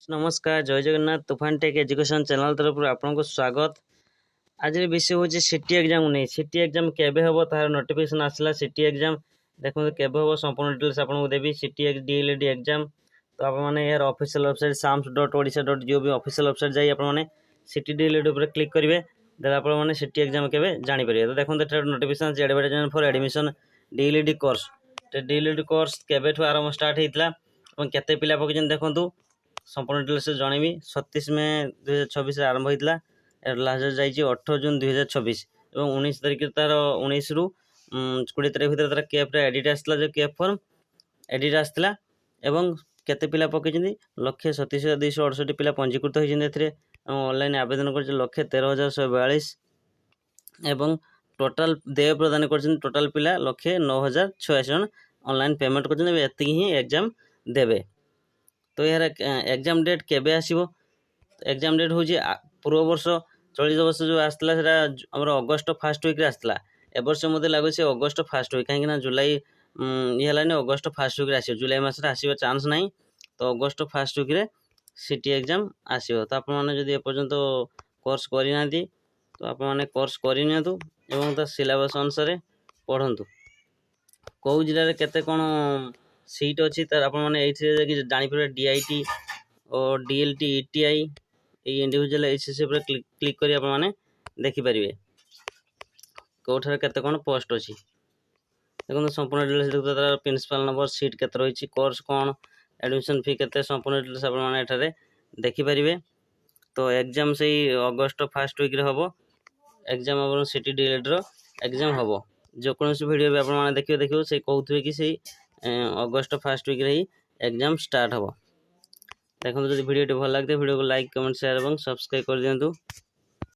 नमस्कार जय जगन्नाथ तुफान टेक एजुकेशन चैनल तरफ आपको स्वागत। आज विषय हूँ सिटी एग्जाम नहीं सिटी एग्जाम केबे हम तार नोटिफिकेशन आसला सिटी एग्जाम देखो केबे हम संपूर्ण डिटेल्स आपको देवी सिटी डीएलएड एग्जाम। तो आपने यार official website sams.odisha.gov official website जाई आपने सिटी डीएलएड ऊपर क्लिक करेंगे आपने सिटी एग्जाम केबे जानि परिबे। तो देखो notification advertisement for admission DElEd course DElEd course केबेठू आरंभ स्टार्ट होता और केते पिला पकड़ देखूँ संपूर्ण डिटेल्स जनइबी 37 मे 2026 आरंभ होता लास्ट डेट जाइए 18 जून 2026 और 19 तारिख तार 19 रु 20 तारिख भर तार केफ एडिट आसला जो केफ फॉर्म एडिट आसला एवं केते पिला पकड़ 1,37,268 पिला पंजीकृत होती ऑनलाइन आवेदन कर 1,13,142 एवं टोटाल देय प्रदान कर टोटाल पिला 1,09,086 जन ऑनलाइन पेमेंट कर ही एग्जाम देवे। तो यार एग्जाम डेट केबे आसीबो एग्जाम डेट होची पूर्व वर्ष चलित वर्ष जो आसला सेटा हमर अगस्त फर्स्ट वीक रे आसला ए वर्ष मते लागो से अगस्त फर्स्ट वीक काहे ना जुलाई ये हलाने अगस्त फर्स्ट वीक रे आसीबो जुलाई मास रे आसीबो चांस नाही। तो अगस्त फर्स्ट वीक रे सिटी एग्जाम आसीबो। तो आपण माने जदी ए पर्यंत कोर्स करि नांती तो आपण माने कोर्स करि नियंतु एवं ता सिलेबस अनुसार पढंतु कौ जिल्ला रे केते कोन सीट अच्छी तार आपने जानी पारे डीआईटी और डीएलटी ईटीआई ये इंडिविजुअल एसएससी पर क्लिक करी आपने देखिपारे कौठार केते कोन पोस्ट अच्छी देखो संपूर्ण डिटेल्स देखो तार प्रिंसिपल नंबर सीट केते रही कोर्स कौन एडमिशन फी केते संपूर्ण डिटेल्स आपने देखिपारे। तो एग्जाम से अगस्त फर्स्ट वीक रे हबो एग्जाम अपन सिटी डीएलएड रो एग्जाम हबो जो कौन वीडियो भी आपने देखिए से कहते कि से अगस्त फर्स्ट वीक रे ही एग्जाम स्टार्ट हम। देखो जब वीडियो भल लगते वीडियो को लाइक कमेंट शेयर और सब्सक्राइब कर दिंतु।